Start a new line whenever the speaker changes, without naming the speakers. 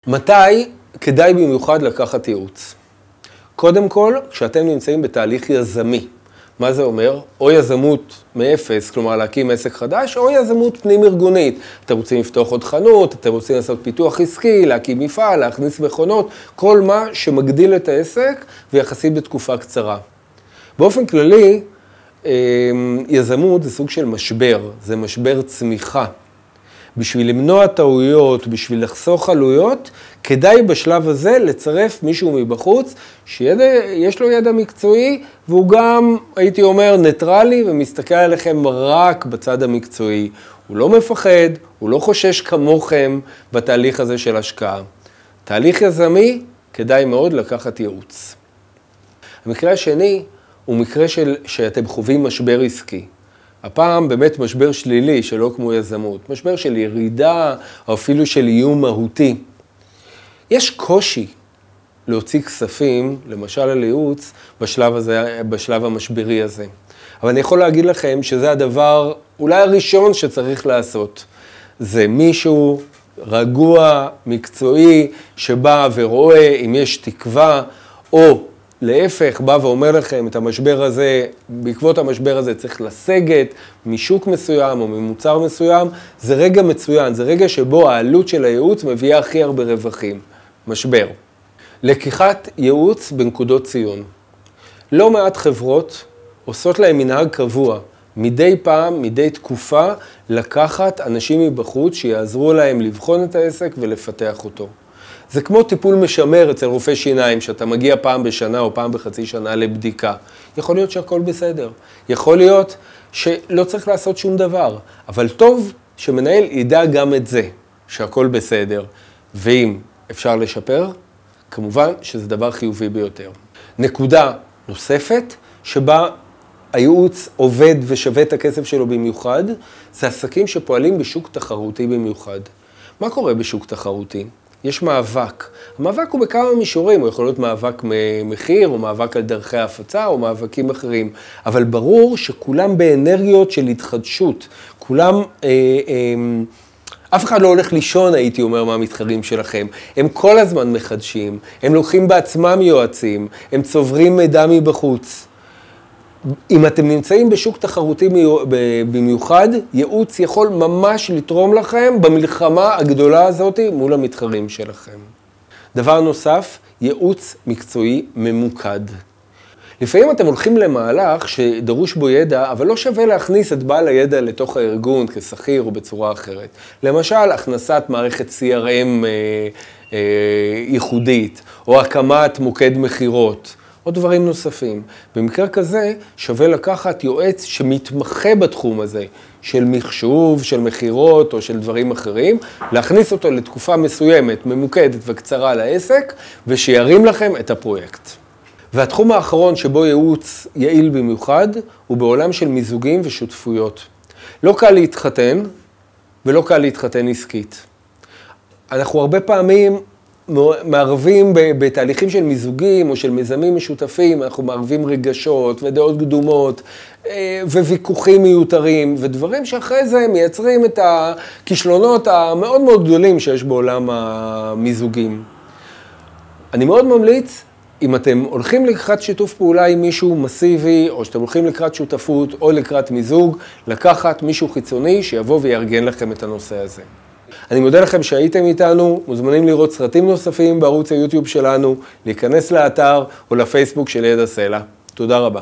מתי כדאי במיוחד לקחת ייעוץ? קודם כל, כשאתם נמצאים בתהליך יזמי. מה זה אומר? או יזמות מאפס, כלומר להקים עסק חדש, או יזמות פנים ארגונית. אתם רוצים לפתוח עוד חנות, אתם רוצים לעשות פיתוח עסקי, להקים מפעל, להכניס מכונות, כל מה שמגדיל את העסק ויחסית בתקופה קצרה. באופן כללי, יזמות זה סוג של משבר, זה משבר צמיחה. בשביל למנוע טעויות, בשביל לחסוך עלויות, כדאי בשלב הזה לצרף מישהו מבחוץ, שיש לו ידע מקצועי, והוא גם, הייתי אומר, ניטרלי, ומסתכל עליכם רק בצד המקצועי. הוא לא מפחד, הוא לא חושש כמוכם בתהליך הזה של השקעה. תהליך יזמי, כדאי מאוד לקחת ייעוץ. המקרה השני הוא מקרה שאתם חווים משבר עסקי. הפעם באמת משבר שלילי, שלא כמו יזמות. משבר של ירידה, או אפילו של איום מהותי. יש קושי להוציא כספים, למשל על ייעוץ, בשלב המשברי הזה. אבל אני יכול להגיד לכם שזה הדבר אולי הראשון שצריך לעשות. זה מישהו רגוע, מקצועי, שבא ורואה אם יש תקווה, או להפך, בא ואומר לכם את המשבר הזה, בעקבות המשבר הזה צריך לסגת משוק מסוים או ממוצר מסוים, זה רגע מצוין, זה רגע שבו העלות של הייעוץ מביאה הכי הרבה רווחים. משבר. לקיחת ייעוץ בנקודות ציון. לא מעט חברות עושות להם מנהג קבוע, מדי פעם, מדי תקופה, לקחת אנשים מבחוץ שיעזרו להם לבחון את העסק ולפתח אותו. זה כמו טיפול משמר אצל רופא שיניים, שאתה מגיע פעם בשנה או פעם בחצי שנה לבדיקה. יכול להיות שהכל בסדר. יכול להיות שלא צריך לעשות שום דבר. אבל טוב שמנהל ידע גם את זה, שהכל בסדר. ואם אפשר לשפר, כמובן שזה דבר חיובי ביותר. נקודה נוספת שבה הייעוץ עובד ושווה את הכסף שלו במיוחד, זה עסקים שפועלים בשוק תחרותי במיוחד. מה קורה בשוק תחרותי? יש מאבק. המאבק הוא בכמה מישורים, הוא יכול להיות מאבק מחיר, או מאבק על דרכי ההפצה, או מאבקים אחרים. אבל ברור שכולם באנרגיות של התחדשות. כולם, אף אחד לא הולך לישון, הייתי אומר, מהמתחרים שלכם. הם כל הזמן מחדשים, הם לוקחים בעצמם יועצים, הם צוברים מידע מבחוץ. אם אתם נמצאים בשוק תחרותי במיוחד, ייעוץ יכול ממש לתרום לכם במלחמה הגדולה הזאת מול המתחרים שלכם. דבר נוסף, ייעוץ מקצועי ממוקד. לפעמים אתם הולכים למהלך שדרוש בו ידע, אבל לא שווה להכניס את בעל הידע לתוך הארגון כשכיר או בצורה אחרת. למשל, הכנסת מערכת CRM ייחודית, או הקמת מוקד מחירות. או דברים נוספים. במקרה כזה שווה לקחת יועץ שמתמחה בתחום הזה, של מחשוב, של מחירות או של דברים אחרים, להכניס אותו לתקופה מסוימת, ממוקדת וקצרה לעסק, ושירים לכם את הפרויקט. והתחום האחרון שבו ייעוץ יעיל במיוחד, הוא בעולם של מיזוגים ושותפויות. לא קל להתחתן, ולא קל להתחתן עסקית. אנחנו הרבה פעמים מערבים בתהליכים של מיזוגים או של מיזמים משותפים, אנחנו מערבים רגשות ודעות קדומות וויכוחים מיותרים ודברים שאחרי זה מייצרים את הכישלונות המאוד מאוד גדולים שיש בעולם המיזוגים. אני מאוד ממליץ, אם אתם הולכים לקראת שיתוף פעולה עם מישהו מסיבי, או שאתם הולכים לקראת שותפות או לקראת מיזוג, לקחת מישהו חיצוני שיבוא ויארגן לכם את הנושא הזה. אני מודה לכם שהייתם איתנו, מוזמנים לראות סרטים נוספים בערוץ היוטיוב שלנו, להיכנס לאתר או לפייסבוק של ידע סלע. תודה רבה.